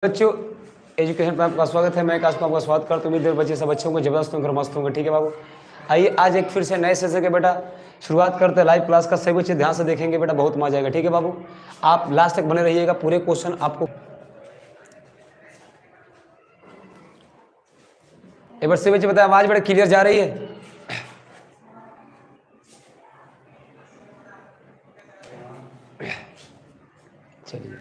बच्चों एजुकेशन पर आपका स्वागत है। मैं आकाश में आपका स्वागत करता हूँ। उम्मीद है बच्चे सब अच्छे होंगे, जबरदस्त होंगे, मस्त होंगे। ठीक है बाबू, आइए आज एक फिर से नए सेशन के बेटा शुरुआत करते हैं लाइव क्लास का। सभी बच्चे ध्यान से देखेंगे बेटा, बहुत मजा आएगा। ठीक है बाबू, आप लास्ट तक बने रहिएगा, पूरे क्वेश्चन आपको एक बार से बच्चे बताए आवाज बड़ा क्लियर जा रही है। चलिए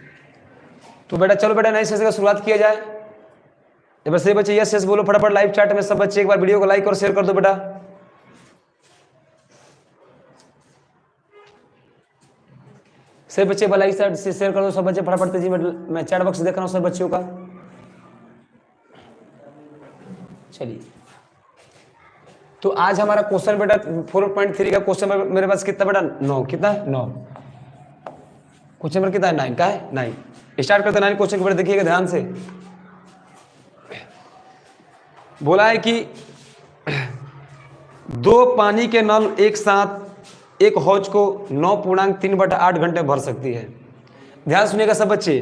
तो बेटा चलो बेटा नए सेशन का शुरुआत किया जाए। एक बार से बच्चे यस यस बोलो फटाफट लाइव चैट में। सब बच्चे एक बार वीडियो को लाइक और शेयर कर दो बेटा। सब बच्चे लाइक से शेयर कर दो। सब बच्चे फटाफट तेजी में, मैं चैट बॉक्स देख रहा हूँ सब बच्चों का। चलिए तो आज हमारा क्वेश्चन बेटा 4.3 का क्वेश्चन मेरे पास कितना बेटा 9, कितना है 9। क्वेश्चन नंबर कितना है 9 का है 9। स्टार्ट करते 9 क्वेश्चन के बेटा, देखिएगा ध्यान से। बोला है कि दो पानी के नल एक साथ एक हौज को 9.3/8 घंटे भर सकती है। ध्यान सुनिएगा सब बच्चे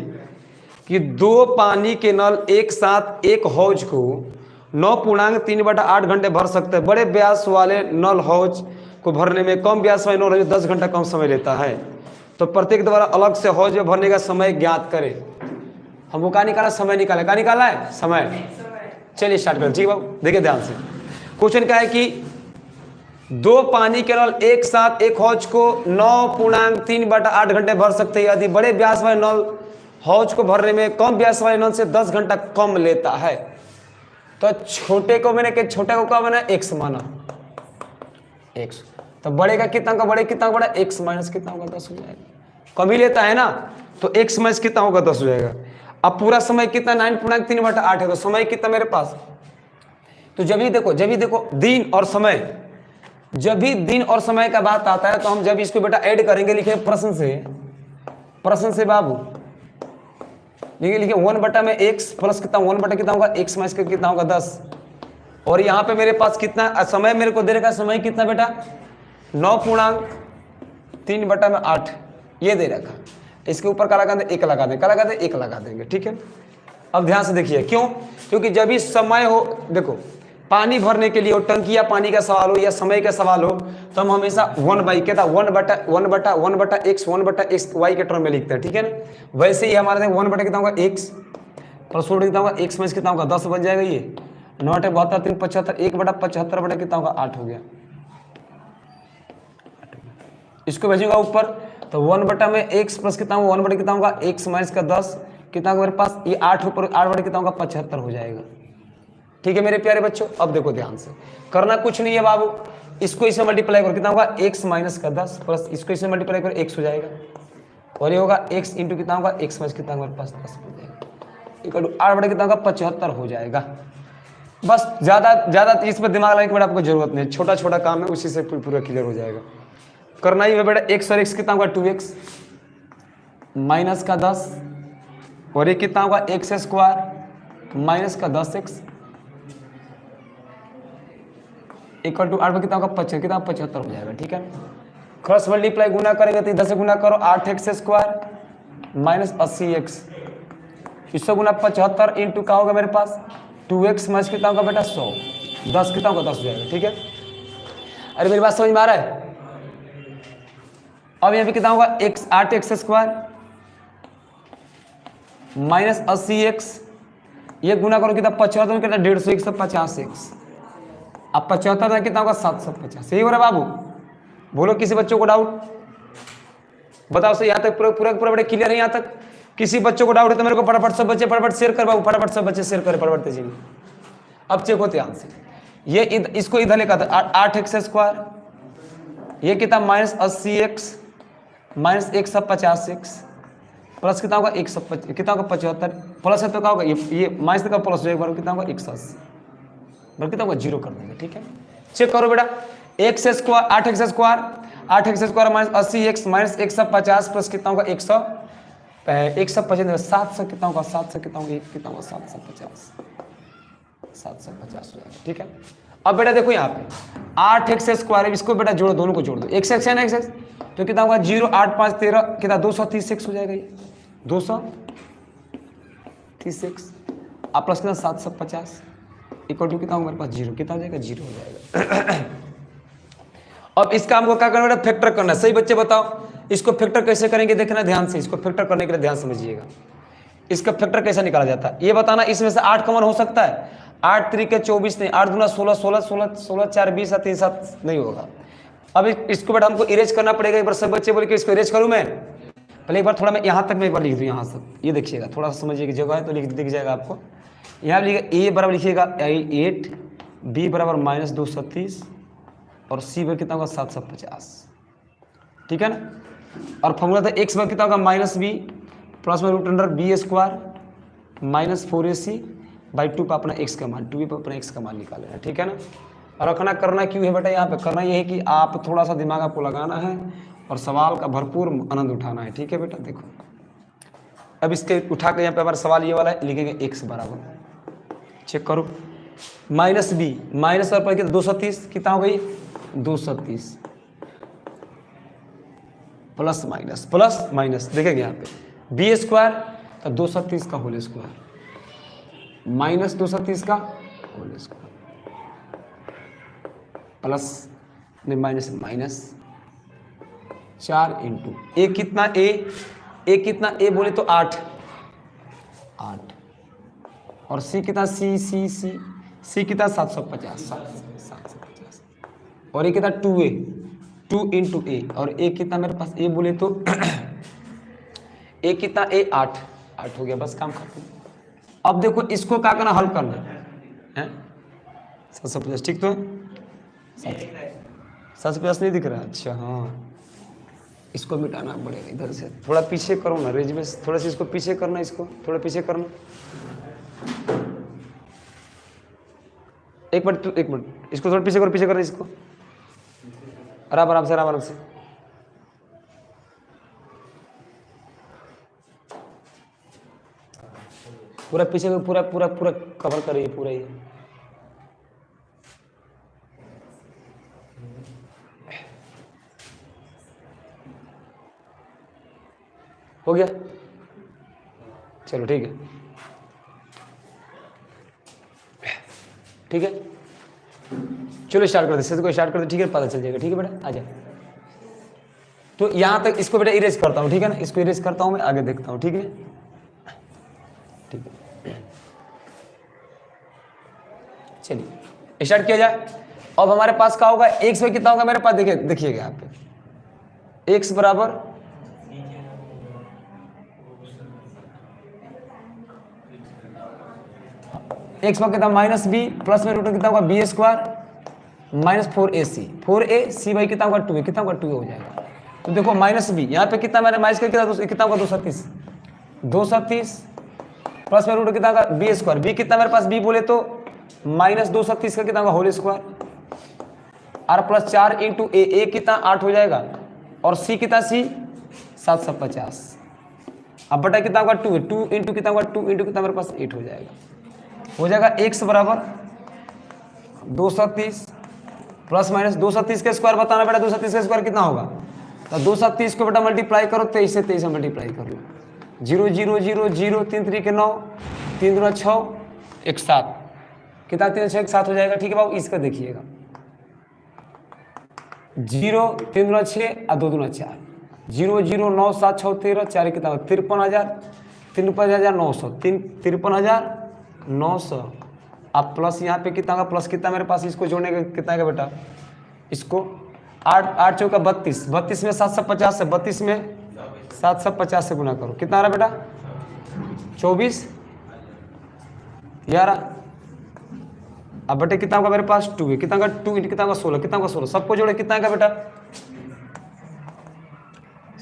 कि दो पानी के नल एक साथ एक हौज को 9.3/8 घंटे भर सकते हैं। बड़े व्यास वाले नल हौज को भरने में कम व्यास वाले नल 10 घंटा कम समय लेता है। तो प्रत्येक द्वारा अलग से हौज में भरने का समय ज्ञात करें। हमको क्या निकाला, समय निकाला। क्या निकाला है, समय। चलिए स्टार्ट करें। ठीक है बाबू, देखिए ध्यान से। क्वेश्चन क्या है कि दो पानी के नल एक साथ एक हौज को 9.3/8 घंटे भर सकते हैं। यदि बड़े व्यास वाले नल हौज को भरने में कम व्यास वाले नल से 10 घंटा कम लेता है। तो छोटे को मैंने छोटे को क्या माना, x माना, x। तो बड़े का कितना होगा, बड़े कितना बड़ा x माइनस कितना होगा 10 हो जाएगा। कम ही लेता है ना, तो x माइनस कितना होगा 10 हो जाएगा। अब पूरा समय कितना 9.3/8 है। तो समय कितना मेरे पास, तो जब भी देखो दिन और समय, जब भी दिन और समय का बात आता है तो हम जब इसको बेटा ऐड करेंगे, लिखे प्रश्न से बाबू, लिखे 1 में x प्लस कितना 1 कितना होगा x माइनस कितना होगा 10। और यहाँ पे मेरे पास कितना समय मेरे को दे रखा, समय कितना बेटा 9.3/8 ये दे रखा। इसके ऊपर क्या लगा दें, 1 लगा दें। क्या लगा दें, 1 लगा देंगे। ठीक है, अब ध्यान से देखिए क्यों, क्योंकि जब भी समय हो, देखो पानी भरने के लिए हो, टंकी या पानी का सवाल हो या समय का सवाल हो, तो हम हमेशा 1/1 1/x y के टर्म में लिखते हैं। ठीक है ना, वैसे ही हमारे 1 कितना होगा x प्लस कितना होगा x में कितना होगा 10 बन जाएगा। ये 9 72 3 75 1/75 कितना होगा 8 हो गया। इसको भेजूंगा ऊपर, तो 1 में x प्लस कितना होगा 1 कितना होगा x माइनस का 10 कितना होगा मेरे पास, ये 8 ऊपर 8 कितना होगा 75 हो जाएगा। ठीक है मेरे प्यारे बच्चों, अब देखो ध्यान से, करना कुछ नहीं है बाबू। इसको इसे मल्टीप्लाई करो, कितना होगा x माइनस का 10 प्लस इसको इसे मल्टीप्लाई करो x हो जाएगा। और ये होगा x इंटू कितना होगा x माइनस कितना हमारे पास 10 हो जाएगा। इक्वल टू 8 कितना होगा 75 हो जाएगा। बस ज्यादा इस पर दिमाग लगाने की आपको जरूरत नहीं, छोटा छोटा काम है, उसी से पूरा क्लियर हो जाएगा। करना ही है बेटा, x और x कितना होगा 2x माइनस का 10 और ये कितना होगा x² माइनस का 10x इक्वल टू 8 में कितना होगा 75 कितना 75 हो जाएगा। ठीक है, क्रॉस मल्टीप्लाई गुना करेंगे तो 10 से गुना करो 8x² माइनस 80x, इससे गुना 75 इंटू का होगा मेरे पास 2x माइनस कितना होगा बेटा 100, 10 कितना होगा 10 हो जाएगा। ठीक है, अरे मेरी बात समझ में आ रहा है। अब यहाँ पे कितना होगा 8x² माइनस 80x, ये गुना करो कितना 75 में कितना 150 150x, अब 75 में कितना होगा 750। यही हो रहा है बाबू, बोलो किसी बच्चों को डाउट बताओ। सही यहाँ तक पूरा बड़े क्लियर है। यहाँ तक किसी बच्चों को डाउट है तो मेरे को फटाफट सब बच्चे फटाफट शेयर कर बाबू, फटाफट सब बच्चे शेयर करें फटाफट तेजी में। अब चेक हो ध्यान से, ये इसको इधर लेकर 8x², ये कितना minus 80x minus 150x plus कितना होगा 150 कितना होगा 75 प्लस है तो क्या होगा ये माइनस का प्लस हो एक बार कितना होगा 180 बल्कि तो 0 कर देंगे। ठीक है, चेक करो बेटा, 8x² minus 80x minus 150 plus कितना होगा 150 700 कितना होगा 700 कितना होगा कितना होगा 750 हो जाएगा। ठीक है, अब बेटा देखो यहाँ पे 8x², इसको बेटा जोड़ो, दोनों को जोड़ दो, x है ना x, तो कितना होगा 0 8 5 13 कितना 230x हो जाएगा। ये 200 36 आप प्लस कितना 750 इक्वल टू कितना होगा मेरे पास 0, कितना हो जाएगा 0 हो जाएगा। अब इसका हमको क्या करना है, फैक्टर करना है। सही बच्चे बताओ इसको फैक्टर कैसे करेंगे, देखना ध्यान से, इसको फैक्टर करने के लिए ध्यान समझिएगा। इसका फैक्टर कैसे निकाला जाता है ये बताना। इसमें से 8 कॉमन हो सकता है, 8 3 24 नहीं, 8 दूना 16 16 16 16 4 20 3 7 नहीं होगा। अब इसको बेटा हमको इरेज करना पड़ेगा। एक बार सब बच्चे बोले कि इसको इरेज करूं मैं, पहले एक बार थोड़ा मैं यहाँ तक मैं एक बार लिख दूँ, यहाँ से ये देखिएगा, थोड़ा सा समझिए कि जगह है तो दिख जाएगा आपको। यहाँ लिखिएगा ए बराबर लिखिएगा 8, बी बराबर -230 और सी बराबर कितना होगा 750, ठीक है ना। और फॉर्मूला था एक्स बराबर कितना होगा -b प्लस में √b² -4ac/2 पर अपना x का मान, 2b पर अपना x का मान निकालेना, ठीक है ना। और रखना करना क्यों है बेटा, यहाँ पे करना ये है कि आप थोड़ा सा दिमाग आपको लगाना है और सवाल का भरपूर आनंद उठाना है, ठीक है बेटा। देखो अब इसके उठा के यहाँ पे हमारा सवाल ये वाला है, लिखेंगे x बराबर, चेक करो -b माइनस और पर 230 कितना हो गई 230 प्लस माइनस देखेंगे यहाँ पे b² तो 230 का होल स्क्वायर -230 का होल स्क्वायर प्लस में माइनस 4 इंटू ए कितना ए बोले तो 8 और सी कितना सी कितना 750 और ये कितना 2 इंटू ए और ए कितना मेरे पास ए बोले तो ए कितना ए 8 हो गया, बस काम खत्म। अब देखो इसको क्या करना, हल करना है 750, ठीक तो 750 नहीं दिख रहा, अच्छा हाँ इसको मिटाना पड़ेगा इधर से, थोड़ा पीछे करो ना रेंज में, थोड़ा सा इसको पीछे करना, इसको थोड़ा पीछे करना, एक मिनट इसको थोड़ा पीछे करो इसको आराम से पूरा पीछे को पूरा कवर करिए पूरा ही। हो गया, चलो ठीक है चलो स्टार्ट कर दे, इसको स्टार्ट कर दे, ठीक है पता चल जाएगा, ठीक है बेटा आजा। तो यहां तक इसको बेटा इरेज करता हूं, ठीक है ना, इसको इरेज करता हूं मैं, आगे देखता हूं, ठीक है चलिए स्टार्ट किया जाए। अब हमारे पास क्या होगा, एक्स में कितना होगा मेरे पास, देखिएगा यहाँ पे एक्स बराबर एक्स में कितना -b प्लस में रूट कितना होगा b² -4ac 4ac भाई कितना होगा 2 कितना होगा 2 हो जाएगा। तो देखो -b यहाँ पे कितना मैंने माइनस करके कितना होगा 230 प्लस में रूट कितना होगा b² b कितना मेरे पास b बोले तो -230 का कितना होगा होल स्क्वायर और प्लस 4 इंटू ए कितना 8 हो जाएगा और सी कितना सी 750 अब बटा कितना होगा 2 इंटू कितना होगा 2 इंटू कितना मेरे पास 8 हो जाएगा x बराबर 230 प्लस माइनस 230 का स्क्वायर बताना बेटा, 230 का स्क्वायर कितना होगा, तो 230 को बेटा मल्टीप्लाई करो 23 से 23 मल्टीप्लाई कर लो 0 0 0 0 3 3 के 9 3 दूना 6 1 7 कितना 3 6 1 7 हो जाएगा, ठीक है बाबू। इसका देखिएगा 0 3 दूना 6 और 2 दूना 4 0 0 9 7 6 13 4 कितना 53,900 53,900 अब प्लस यहाँ पे कितना होगा, प्लस कितना मेरे पास, इसको जोड़ने का कितना है बेटा, इसको 8 चौका 32 में 750 से 32 में 750 से गुना करो, कितना आ रहा बेटा 24 11 अब बेटे कितना होगा मेरे पास 2 है, कितना होगा 2 इंटू कितना होगा 16 कितना होगा 16 सबको जोड़े कितना आएगा बेटा,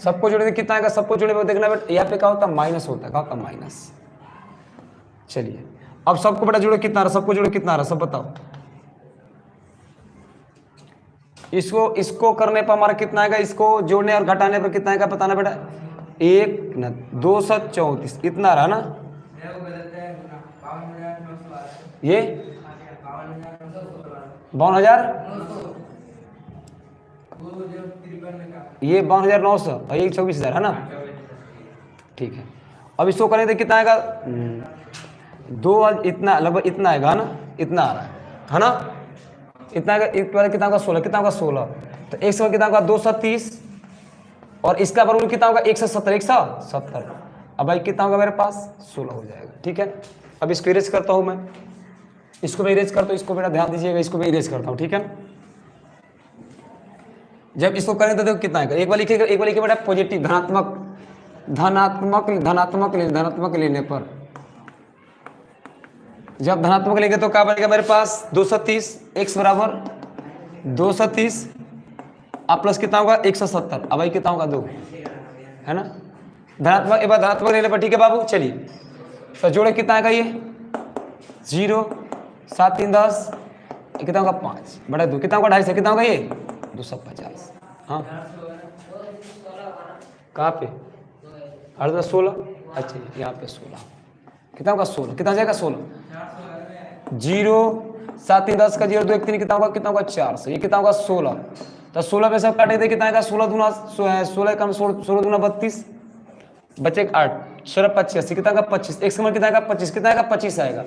सबको जोड़े कितना आएगा, सबको जोड़े देखना बेटा यहाँ पे क्या होता है माइनस होता है, क्या होता है माइनस। चलिए अब सबको बेटा जोड़े कितना आ रहा, सबको जोड़े कितना आ रहा सब बताओ, इसको करने पर हमारा कितना आएगा, इसको जोड़ने और घटाने पर कितना आएगा बताना बेटा 1 न 234 इतना रहा ना, ये 52,000 ये 52,900 और ये 24,000 है ना, ठीक है। अब इसको करें तो कितना आएगा 2 इतना लगभग इतना आएगा ना, इतना आ रहा है ना, इतना कितना होगा 16, कितना होगा 16, तो 1 से कितना होगा 230 और इसका बराबर कितना होगा 170, 170। अब भाई कितना होगा मेरे पास 16 हो जाएगा। ठीक है, अब इसको इरेज करता हूं मैं, इसको मैं इरेज करता हूँ, इसको बेटा ध्यान दीजिएगा, इसको मैं इरेज करता हूँ। ठीक है, जब इसको करें तो देखो कितना आएगा, एक बार लिखिएगा बेटा पॉजिटिव धनात्मक लेने पर, जब धनात्मक लेंगे तो क्या बनेगा मेरे पास 230, x बराबर 230 अब प्लस कितना होगा 170, अब भाई कितना होगा 2, है ना, धनात्मक, एक बार धनात्मक लेने पर। ठीक है बाबू, चलिए तो जोड़े कितना आएगा ये 0 7 3 10, कितना होगा 5 बड़ा 2, कितना होगा 250, कितना होगा ये 250। हाँ कहाँ पे 8 16, अच्छा यहाँ पे 16, कितना होगा 16, कितना जाएगा 16, 0 7 3 10 का 0 2 1 3 कितना होगा 400, ये कितना होगा 16, तो 16 में सब काटे थे कितना आएगा 16 दूना 16 कम 16 दूना 32 बचे 8 16 85, कितना होगा 25, एक समय कितना आएगा 25, कितना आएगा 25 आएगा।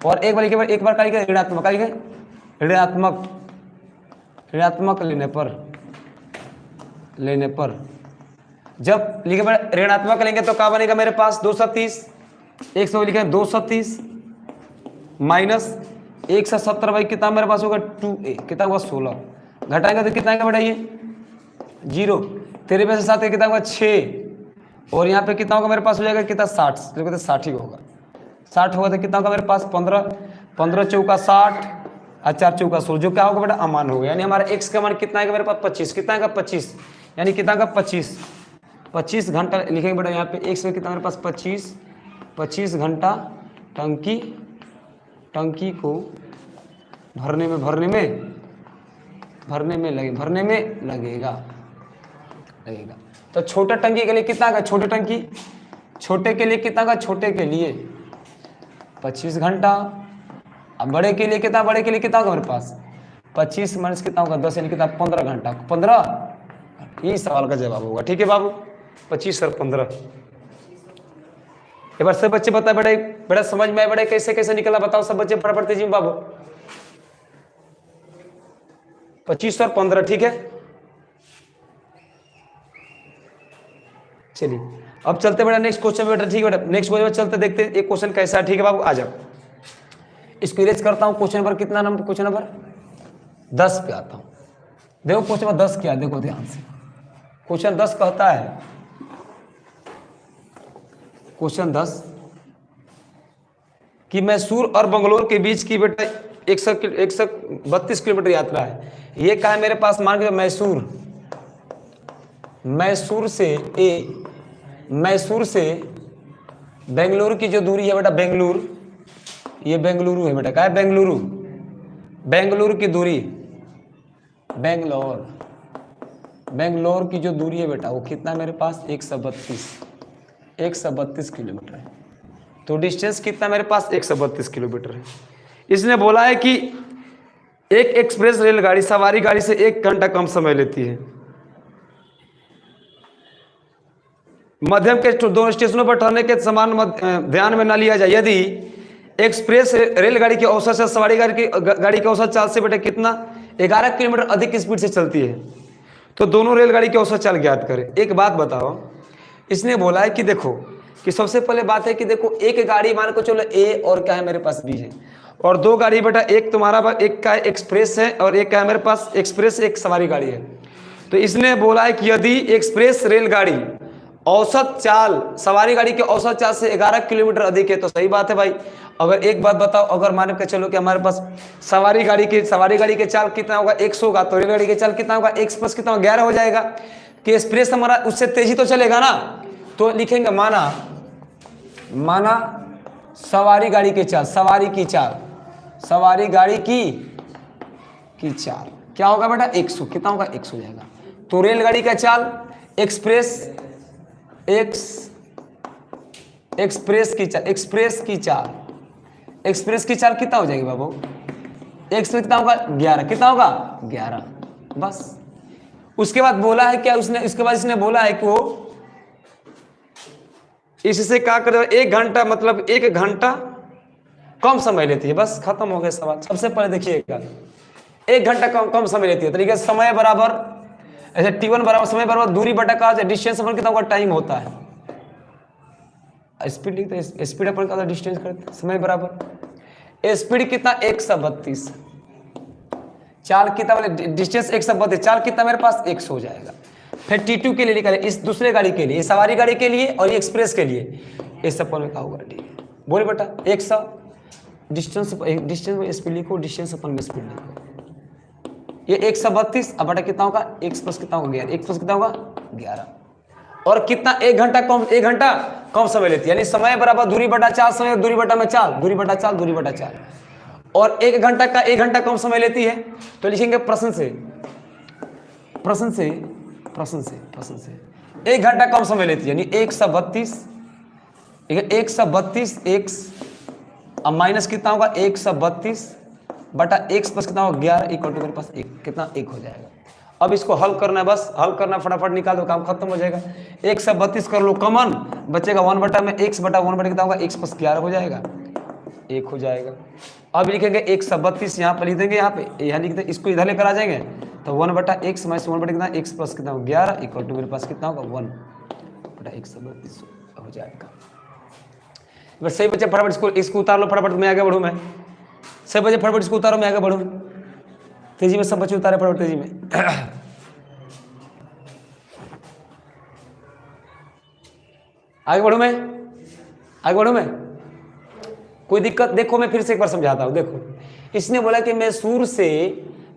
और एक बार का ऋणात्मक लेने पर जब लिखे ऋणात्मक लेंगे तो क्या बनेगा मेरे पास 230, 100 लिखे 230 माइनस 170 भाई कितना मेरे पास होगा 2a, कितना होगा 16, घटाएंगे तो कितना आएगा बेटा ये 0, 13 में से 7 कितना होगा 6 और यहाँ पे कितना होगा मेरे पास हो जाएगा कितना 60, जो कहते 60 ही होगा, 60 होगा तो कितना होगा मेरे पास 15 15 चौका 60 और 4 चौका 16, जो क्या होगा बेटा अमान होगा, यानी हमारा x का मान कितना आएगा मेरे पास 25, कितना आएगा 25, यानी कितना आएगा 25 घंटा लिखेंगे बेटा यहाँ पे x में कितना मेरे पास 25 घंटा टंकी को भरने में लगेगा। तो छोटा टंकी के लिए कितना का, छोटे के लिए कितना का, छोटे के लिए 25 घंटा, अब बड़े के लिए कितना होगा मेरे पास 25 माइनस कितना होगा 10, यानी कितना 15 घंटा, 15, ये सवाल का जवाब होगा। ठीक है बाबू, 25 और 15। एक बार सब बच्चे बताए बेटा समझ में आए बेटा कैसे कैसे निकला, बताओ सब बच्चे फटाफट तेजी बाबू। 25 और 15, ठीक है। चलिए अब चलते बेटा नेक्स्ट क्वेश्चन में बेटा, ठीक है बेटा नेक्स्ट क्वेश्चन में चलते देखते एक क्वेश्चन कैसा है। ठीक है बाबू आ जाओ, इसको इरेज करता हूं। क्वेश्चन नंबर कितना नंबर, क्वेश्चन नंबर 10 पे आता हूं। देखो क्वेश्चन नंबर 10 क्या है, देखो ध्यान से। क्वेश्चन 10 कहता है, क्वेश्चन 10 कि मैसूर और बंगलोर के बीच की बेटा 132 किलोमीटर यात्रा है। ये कहा है मेरे पास, मान के मैसूर से बेंगलुरु की जो दूरी है बेटा, ये बेंगलुरु है बेटा, क्या है बेंगलुरु की दूरी, बेंगलोर की जो दूरी है बेटा वो कितना है मेरे पास 132 किलोमीटर है। तो डिस्टेंस कितना मेरे पास 132 किलोमीटर है। इसने बोला है कि एक एक्सप्रेस रेलगाड़ी सवारी गाड़ी से 1 घंटा कम समय लेती है। मध्यम के दोनों स्टेशनों पर ठहरने के समान ध्यान में न लिया जाए। यदि एक्सप्रेस रेलगाड़ी की औसत से सवारी गाड़ी की औसत चाल से बेटा कितना 11 किलोमीटर अधिक स्पीड से चलती है, तो दोनों रेलगाड़ी की औसत चाल ज्ञात करें। एक बात बताओ, इसने बोला है कि देखो कि सबसे पहले बात है कि देखो एक गाड़ी मान को चलो ए और क्या है मेरे पास बी है, और 2 गाड़ी बेटा, एक तुम्हारा एक का एक्सप्रेस है और एक का है मेरे पास एक्सप्रेस एक सवारी गाड़ी है। तो इसने बोला है कि यदि एक्सप्रेस रेलगाड़ी औसत चाल सवारी गाड़ी की औसत चाल से 11 किलोमीटर अधिक है, तो सही बात है भाई। अगर एक बात बताओ, अगर मान के चलो कि हमारे पास सवारी गाड़ी के चाल कितना होगा 100 होगा, तो रेलगाड़ी के चाल कितना होगा x प्लस कितना 11 हो जाएगा, कि एक्सप्रेस हमारा उससे तेजी तो चलेगा ना। तो लिखेंगे माना सवारी गाड़ी की चाल, सवारी गाड़ी की चाल क्या होगा बेटा 100, कितना होगा 100 हो जाएगा। तो रेलगाड़ी का चाल एक्सप्रेस की चाल कितना हो जाएगी बाबू, x में कितना होगा 11, कितना होगा 11 बस। उसके बाद बोला है क्या उसने, इसके बाद इसने बोला है कि वो इससे क्या कर 1 घंटा, मतलब 1 घंटा कम समय लेती है। बस खत्म हो गया सवाल। सबसे पहले देखिएगा 1 घंटा कम समय लेती है, तरीके से समय बराबर ऐसे t1 बराबर समय बराबर दूरी बटा का डिस्टेंस अपन कितना होगा टाइम होता है। स्पीड लिखते हैं, स्पीड अपन का डिस्टेंस करते समय बराबर स्पीड कितना 132, चाल कितना बोले डिस्टेंस 132, चाल कितना मेरे पास 100 हो जाएगा। फिर T2 के लिए निकाले, इस दूसरे गाड़ी के लिए, सवारी गाड़ी के लिए और ये एक्सप्रेस के लिए, इस अपन में क्या होगा डी बोले बेटा 100 डिस्टेंस स्पीड लिखो, डिस्टेंस अपन में स्पीड लिखो, ये 132 अब बटा कितना होगा 1 प्लस कितना होगा 11, 1 प्लस कितना होगा 11 और कितना 1 घंटा कम समय लेती है, यानी समय बराबर दूरी बटा 4 समय दूरी बटा में 4 दूरी बटा 4 दूरी बटा 4 और 1 घंटा कम समय लेती है। तो लिखेंगे प्रश्न से 1 घंटा कम समय लेती है, यानी 132 1 अब माइनस कितना होगा 132 बटा 1 प्लस कितना होगा 11 इक्वल टू मेरे पास 1 कितना 1 हो जाएगा। अब इसको हल करना है, बस हल करना, फटाफट निकाल दो, काम खत्म हो जाएगा। 132 कर लो कॉमन, बचेगा 1 बटा में x बटा 1 बटा कितना होगा 1 प्लस 11 हो जाएगा 1 हो जाएगा। अब लिखेंगे 132 यहाँ पर लिख देंगे, यहाँ पे यहाँ लिख देंगे, इसको इधर लेकर आ जाएंगे तो 1 बटा x माइनस 1 बटा कितना x प्लस कितना होगा 11 इक्वल टू मेरे पास कितना होगा 1 बटा 132 हो जाएगा। बस सही बच्चे फटाफट इसको उतार लो, फटाफट मैं आगे बढ़ूँ, मैं सही बच्चे फटाफट इसको उतारो, मैं आगे बढ़ूँ तेजी में, सब बच्चे उतारे फटाफट तेजी में। आगे बढ़ूँ मैं कोई दिक्कत? देखो मैं फिर से एक बार समझाता हूँ। देखो इसने बोला कि मैसूर से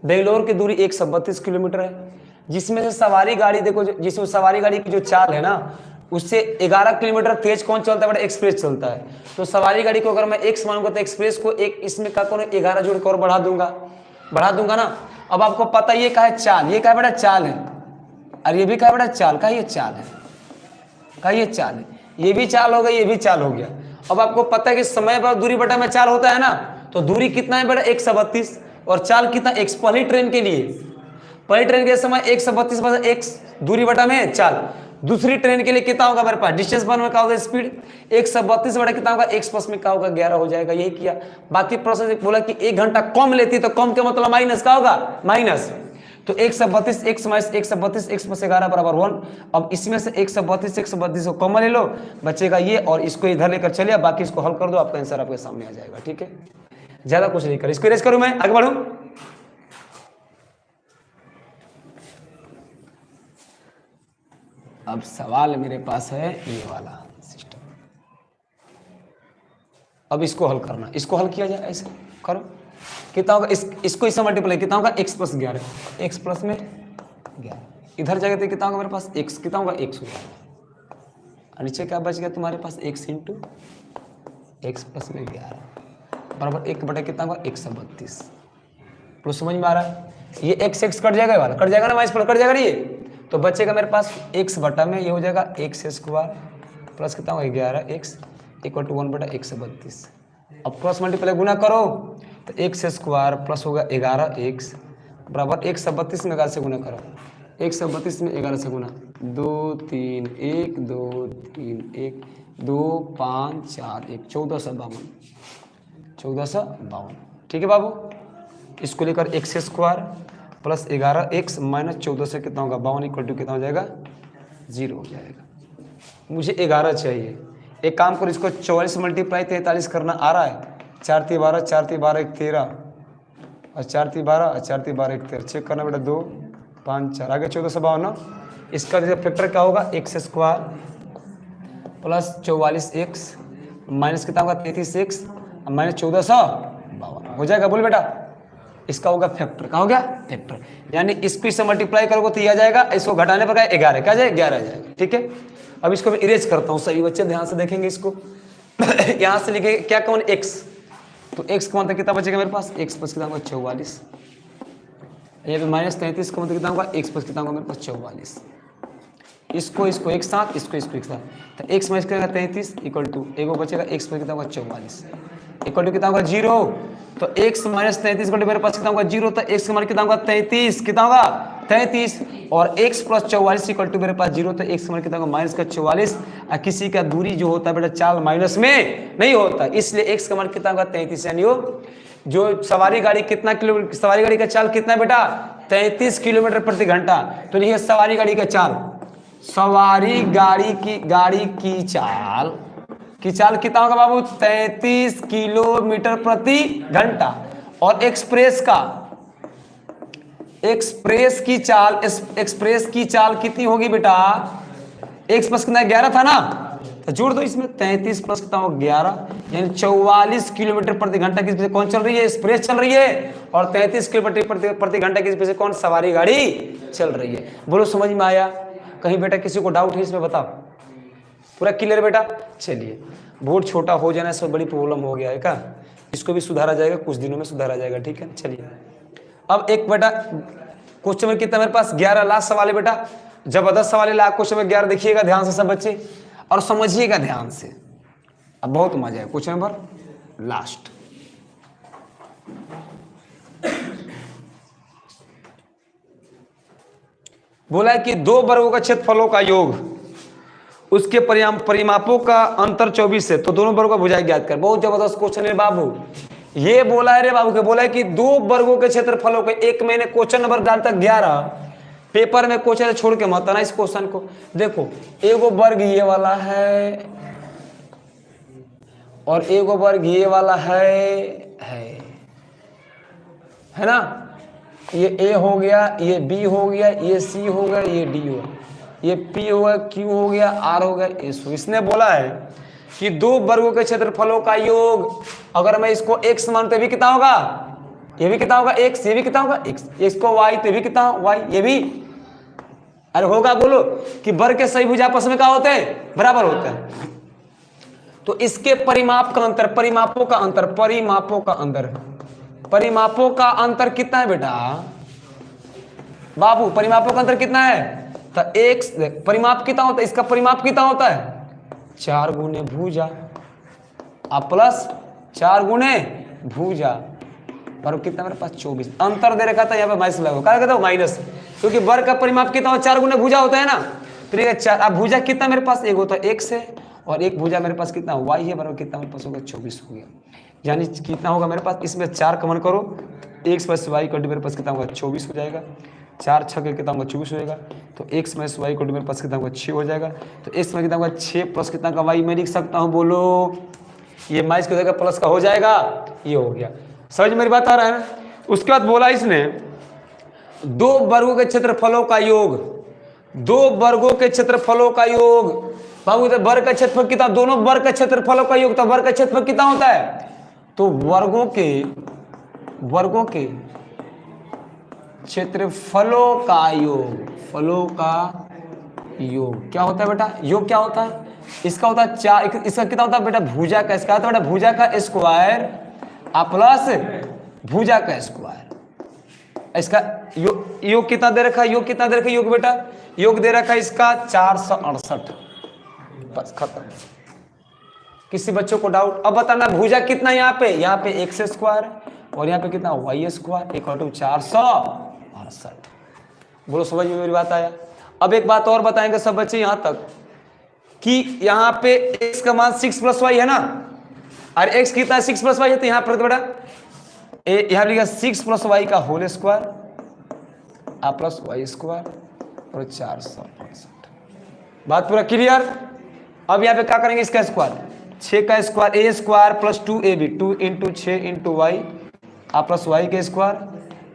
बेंगलोर की दूरी 132 किलोमीटर है, जिसमें से सवारी गाड़ी देखो, जिसमें सवारी गाड़ी की जो चाल है ना उससे 11 किलोमीटर तेज कौन चलता है? बड़ा एक्सप्रेस चलता है। तो सवारी गाड़ी को अगर मैं x मानूंगा तो एक्सप्रेस को एक इसमें क्या करूँ 11 जोड़ कर बढ़ा दूंगा ना। अब आपको पता ये क्या है चाल, ये क्या बड़ा चाल है, और ये भी क्या बड़ा चाल का, ये चाल है का, ये चाल है, ये भी चाल हो गया, ये भी चाल हो गया। अब आपको पता है कि समय पर दूरी बटा में चाल होता है ना, तो दूरी कितना है बेटा 132 और चाल कितना x। पहली ट्रेन के समय 132 बटा x दूरी बटा में चाल, दूसरी ट्रेन के लिए कितना होगा मेरे पास डिस्टेंस वन में क्या होगा स्पीड 132 बटा कितना होगा x प्लस में क्या होगा 11 हो जाएगा। यही किया। बाकी प्रोसेस बोला कि 1 घंटा कम लेती है तो कम के मतलब माइनस क्या होगा माइनस, तो 132 x माइनस 132 x प्लस 11 बराबर 1। अब इसमें से 132 को कॉमन ले लो, बचेगा ये और इसको इधर लेकर चलिए, बाकी इसको हल कर दो, आपका आंसर आपके सामने आ जाएगा। ठीक है, ज्यादा कुछ नहीं कर, इसको इरेज करूं मैं, आगे बढ़ूं। अब सवाल मेरे पास है ये वाला सिस्टम, अब इसको हल करना, इसको हल किया जाए ऐसे करो, कितना होगा इसको इससे मल्टीप्लाई कितना होगा x प्लस 11, x प्लस में 11 इधर जाएगा तो कितना होगा मेरे पास x कितना होगा x हो जाएगा, नीचे क्या बच गया तुम्हारे पास x इंटू x प्लस में 11 बराबर 1 बटा कितना होगा 132। तो समझ में आ रहा है, ये x कट जाएगा, वाला कट जाएगा ना, माइनस कट जाएगा ये, तो बचेगा मेरे पास x बटा में ये हो जाएगा x स्क्वायर प्लस कितना होगा 11x इक्वल टू 1 बटा 132। अब क्रॉस मल्टीप्लाई गुना करो तो x स्क्वायर प्लस होगा 11x बराबर 132 में 11 से गुना करो, 132 में 11 से गुना 2 3 1 2 3 1 2 5 4 1 1452। ठीक है बाबू, इसको लेकर x square plus 11x minus 14 से कितना होगा 52 इक्वल टू कितना हो जाएगा 0 हो जाएगा। मुझे 11 चाहिए, एक काम करो इसको 44 मल्टीप्लाई 43 करना आ रहा है, 4 3 12 4 3 12 1 13 और 4 3 12 और 4 3 12 1 13 चेक करना बेटा 2 5 4 आगे 1452। इसका जैसे फैक्टर क्या होगा x square plus 44x minus कितना होगा 33x माइनस 1452 हो जाएगा। बोल बेटा इसका होगा फैक्टर, क्या हो गया फैक्टर, यानी इसको इससे मल्टीप्लाई करोगे तो ये आ जाएगा, इसको घटाने पर 11 क्या जाएगा 11 आ जाएगा। ठीक है, अब इसको मैं इरेज करता हूँ, सभी बच्चे ध्यान से देखेंगे इसको। यहाँ से लिखेंगे क्या कौन x, तो x का मतलब कितना बचेगा मेरे पास x प्लस कितना होगा 44, यहाँ पे माइनस 33 का मतलब कितना होगा x प्लस कितना होगा मेरे पास 44। इसको एक साथ इसको एक साथ, तो x माइनस करेगा 33 इक्वल टू एगो बचेगा x प्लस कितना होगा 44 इक्वल टू कितना होगा 0। तो x माइनस 33 इक्वल टू मेरे पास कितना होगा 0, तो x का मान कितना होगा 33 कितना होगा 33 और x प्लस 44 इक्वल टू मेरे पास 0, तो x समान कितना होगा माइनस का 44। और किसी का दूरी जो होता है बेटा चाल माइनस में नहीं होता, इसलिए x का मान कितना होगा 33। यानी जो सवारी गाड़ी कितना किलोमीटर, सवारी गाड़ी का चाल कितना बेटा 33 किलोमीटर प्रति घंटा। तो लिखिए सवारी गाड़ी का चाल, सवारी गाड़ी की चाल कितना होगा बाबू 33 किलोमीटर प्रति घंटा। और एक्सप्रेस की चाल कितनी होगी बेटा, एक्स प्लस कितना 11 था ना, तो जोड़ दो इसमें 33 प्लस कितना होगा 11, यानी 44 किलोमीटर प्रति घंटा की स्पीड से कौन चल रही है, एक्सप्रेस चल रही है। और 33 किलोमीटर प्रति घंटा की स्पीड से कौन, सवारी गाड़ी चल रही है। बोलो समझ में आया? कहीं बेटा किसी को डाउट है इसमें बताओ? पूरा क्लियर बेटा? चलिए, बोर्ड छोटा हो जाना सब बड़ी प्रॉब्लम हो गया है क्या, इसको भी सुधारा जाएगा, कुछ दिनों में सुधारा जाएगा, ठीक है। चलिए अब एक बेटा क्वेश्चन में कितना मेरे पास 11 लास्ट सवाल है बेटा, जबरदस्त सवाल है। लास्ट क्वेश्चन में 11, देखिएगा ध्यान से सब बच्चे और समझिएगा ध्यान से, अब बहुत मजा है। क्वेश्चन नंबर लास्ट, बोला है कि दो वर्गों का क्षेत्रफलों का योग, उसके परिमापों का अंतर 24 है, तो दोनों वर्गों का भुजाएं ज्ञात कर। बहुत जबरदस्त क्वेश्चन है बाबू, ये बोला है रे बाबू के, बोला है कि दो वर्गों के क्षेत्रफलों के, एक मैंने क्वेश्चन नंबर डालता 11 पेपर में, क्वेश्चन छोड़ के मत आना इस क्वेश्चन को। देखो एगो वर्ग ये वाला है और एगो वर्ग ये वाला है ना, ये ए हो गया, ये बी हो गया, ये सी हो गया, ये डी हो गया, ये पी हो गया, क्यू हो गया, आर हो गया, एस हो। इसने बोला है कि दो वर्गों के क्षेत्रफलों का योग, अगर मैं इसको x मानते भी कितना होगा, ये भी कितना होगा x, ये भी कितना होगा x, इसको y तो भी कितना y, ये भी, अरे होगा बोलो कि वर्ग के सही भुजा आपस में क्या होते हैं, बराबर होते हैं। तो इसके परिमाप का अंतर, परिमापों का अंतर कितना है बेटा बाबू, परिमापों का अंतर कितना है, तो x परिमाप कितना होता है, इसका परिमाप कितना होता है 4 गुने भुजा प्लस 4 गुने भुजा, पर कितना मेरे पास 24। अंतर दे रखा था यहाँ पे माइनस लगा, क्या कहता हूँ माइनस, क्योंकि वर्ग का परिमाप कितना हो 4 गुने भुजा होता है ना। फिर ये 4, अब भुजा कितना मेरे पास, एक होता है x है और एक भुजा मेरे पास कितना y है, बराबर कितना मेरे पास होगा 24 हो गया। यानी कितना होगा मेरे पास, इसमें 4 कॉमन करो, x plus y equal to मेरे पास कितना होगा 24 हो जाएगा, 4 6 के कितना होगा 24 हो जाएगा। तो x minus y equal to मेरे पास कितना होगा 6 हो जाएगा। तो x में कितना होगा 6 प्लस कितना का y मैं लिख सकता हूँ, बोलो ये माइनस की जगह प्लस का हो जाएगा, ये हो गया। समझ मेरी बात आ रहा है ना। उसके बाद बोला इसने दो वर्गों के क्षेत्रफलों का योग, दो वर्गों के क्षेत्रफलों का योग, बाबू इधर वर्ग का क्षेत्रफल कितना, दोनों वर्ग के क्षेत्रफलों का योग, तो वर्ग का क्षेत्रफल कितना होता है, तो वर्गों के क्षेत्रफलों का योग, फलों का योग क्या होता है बेटा, योग क्या होता है, इसका होता है 4, इसका कितना होता है बेटा भुजा का, इसका होता है बेटा भुजा का स्क्वायर प्लस भुजा का स्क्वायर। इसका योग कितना दे रखा है, योग कितना दे रखा है, योग बेटा योग दे रखा है इसका 468, बस खत्म। किसी बच्चों को डाउट? अब बताना भुजा कितना, यहाँ पे x स्क्वायर और यहाँ पे कितना y स्क्वायर इक्वल टू 468। बोलो समझ में मेरी बात आया? अब एक बात और बताएंगे सब बच्चे यहाँ तक कि यहाँ पे x का मान 6 प्लस y है ना, और x कितना है 6 प्लस y है, तो यहाँ पर बेटा यहाँ लिखा 6 प्लस y का whole square plus y square और 468। बात पूरा क्लियर? अब यहाँ पे क्या करेंगे, इसका स्क्वायर 6 का square a square plus 2ab 2 into 6 into y plus y के स्क्वायर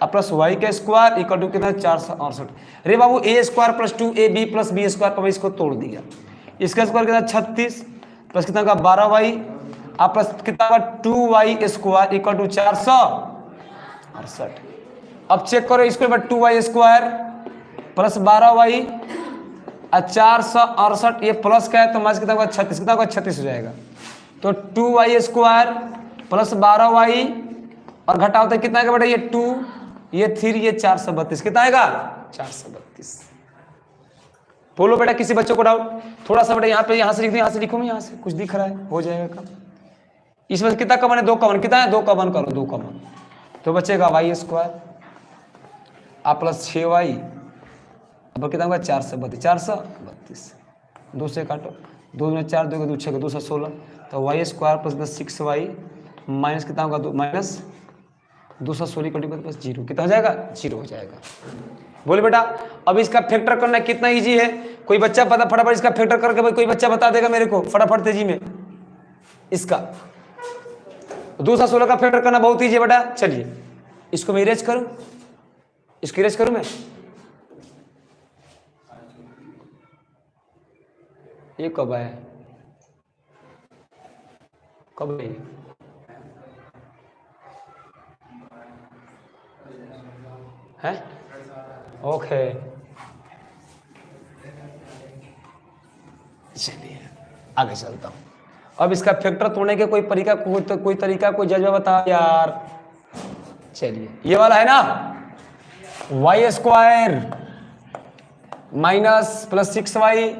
प्लस y के स्क्वायर इक्वल टू कितना 468। रे बाबू a square plus 2ab plus b square पर इसको तोड़ दिया, इसका स्क्वायर कितना 36 प्लस कितना का 12y प्लस कितना का 2y स्क्वायर इक्वल टू 468। अब चेक करो इसको, 2y स्क्वायर प्लस 12y 468, ये प्लस का है तो माइनस कितना होगा 36, कितना होगा 36 हो जाएगा। तो 2y स्क्वायर प्लस 12y और घटा होता है कितना का बेटा, ये 2 ये 3 ये 432, कितना आएगा 432। बोलो बेटा किसी बच्चों को डाउट? थोड़ा सा बेटा यहाँ से लिख दो, यहाँ से लिखो, मैं यहाँ से कुछ दिख रहा है, हो जाएगा काम। इसमें कितना कॉमन है, 2 कॉमन, कितना है 2 कॉमन करो, 2 कॉमन तो बचेगा y स्क्वायर प्लस 6y अब कितना होगा 432, 2 से काटो, 2 में 4, 2 2 6 216, तो y² प्लस 6y माइनस कितना होगा 2 माइनस 216 कटी प्लस 0 कितना हो जाएगा 0 हो जाएगा। बोले बेटा अब इसका फैक्टर करना कितना इजी है, कोई बच्चा पता फटाफट इसका फैक्टर करके भाई कोई बच्चा बता देगा मेरे को फटाफट तेजी में। इसका 216 का फैक्टर करना बहुत इजी है बेटा। चलिए इसको मैं इरेज करूं, इसको इरेज करूं मैं, ये कब आया कब है हैं? ओके चलिए आगे चलता हूं। अब इसका फैक्टर तोड़ने के कोई तरीका कोई जज्बा बता यार। चलिए ये वाला है ना y² minus plus 6y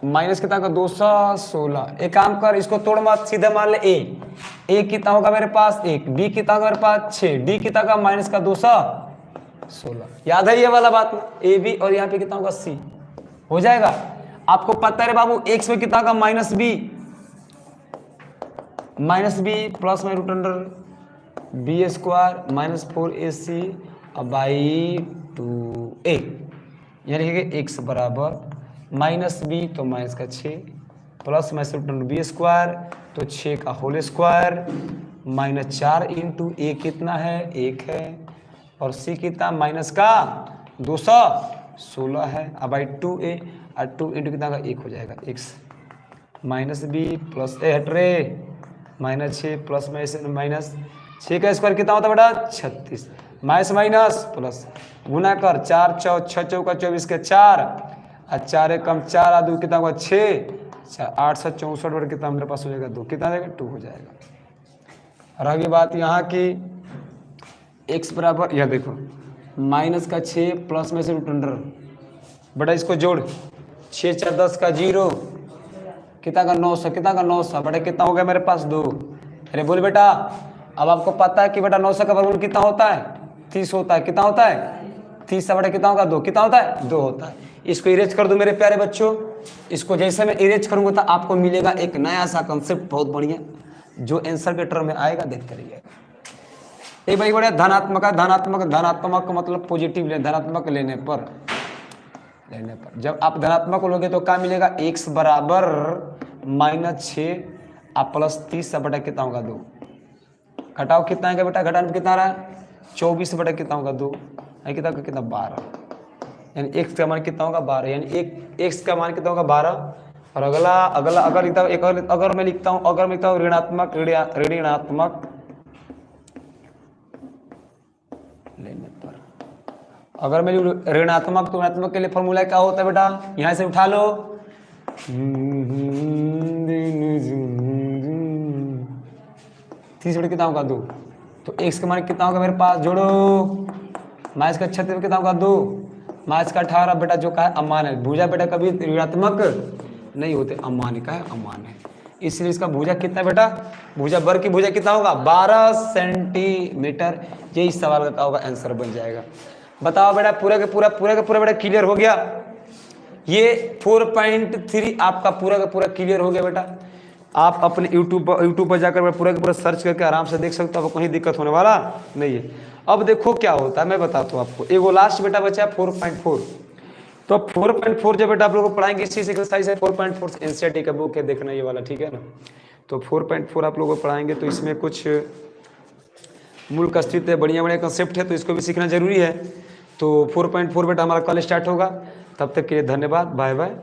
minus कितना का 216। एक काम कर इसको तोड़ मत, सीधे मान ले a कितना होगा मेरे पास 1, b कितना होगा मेरे पास 6, d कितना का माइनस का 216। याद है ये वाला बात में a b और यहाँ पे कितना होगा c हो जाएगा। आपको पता है रे बाबू x में कितना का माइनस b प्लस में root under b² minus 4ac by 2a, यानी कि x बराबर माइनस b तो माइनस का 6 plus minus root under b² तो 6 का whole square minus 4 into a कितना है 1 है और c कितना माइनस का 216 है अब बाई 2a और 2 इंटू कितना का 1 हो जाएगा x minus b plus a हट रे माइनस 6 प्लस माइनस 6 का स्क्वायर कितना होता है बेटा 36 माइनस माइनस प्लस गुना कर 4 6 चौका 24 के 4 और 4 एक कम 4 और 2 कितना होगा 6 8 7 64 बटे कितना मेरे पास हो जाएगा 2 कितना जाएगा 2 हो जाएगा। और अगली बात यहाँ की x बराबर यह देखो माइनस का 6 प्लस में से रूट अंडर बेटा इसको जोड़ 6 4 10 का 0 कितना का 900 कितना का 900 बेटा कितना हो गया मेरे पास 2। अरे बोल बेटा अब आपको पता है कि बेटा 900 का वर्गमूल कितना होता है 30 होता है। कितना होता है 30 से बेटा कितना होगा 2 कितना होता है 2 होता है। इसको इरेज कर दो मेरे प्यारे बच्चों। इसको जैसे मैं इरेज करूंगा तो आपको मिलेगा एक नया सा कंसेप्ट बहुत बढ़िया जो आंसर के टर्म में आएगा, देखते रहिएगा। एक भाई बड़ा धनात्मक धनात्मक मतलब पॉजिटिव लेने, धनात्मक लेने पर जब आप धनात्मक लोगे तो क्या मिलेगा x बराबर माइनस 6 आप प्लस 30 से बटा कितना होगा 2 घटाओ कितना है बेटा घटाने कितना आ रहा है 24 बटा कितना होगा 2 कितना 12 यानी x का मान कितना होगा 12 यानी x का मान कितना होगा 12। और अगला अगर मैं लिखता हूँ ऋणात्मक लेने पर, अगर मैं ऋणात्मक तो ऋणात्मक के लिए फॉर्मूला क्या होता है बेटा यहाँ से उठा लो 30 बटे कितना होगा 2 तो x का मान कितना होगा मेरे पास जोड़ो माइनस का 36 कितना होगा 2 माइनस का 18 बेटा जो का है अमान है। भुजा बेटा कभी ऋणात्मक नहीं होते अमान का है अमान है, इसलिए इसका भुजा कितना है बेटा भुजा वर्ग की भुजा कितना होगा 12 सेंटीमीटर। यही सवाल का होगा आंसर बन जाएगा। बताओ बेटा पूरा के पूरा बेटा क्लियर हो गया। ये 4.3 आपका पूरा का पूरा क्लियर हो गया बेटा। आप अपने यूट्यूब पर जाकर पूरा का पूरा सर्च करके आराम से देख सकते हो, आपको कहीं दिक्कत होने वाला नहीं है। अब देखो क्या होता है मैं बताता हूँ आपको। एगो लास्ट बेटा बचा 4.4 तो 4.4 जब बेटा आप लोगों को पढ़ाएंगे इसी से एक्सरसाइज है 4.4 एनसीईआरटी का बुक है देखना ये वाला, ठीक है ना। तो 4.4 आप लोगों को पढ़ाएंगे तो इसमें कुछ मूल का अस्तित्व है, बढ़िया कंसेप्ट है तो इसको भी सीखना जरूरी है। तो 4.4 बेटा हमारा कल स्टार्ट होगा। तब तक के लिए धन्यवाद, बाय बाय।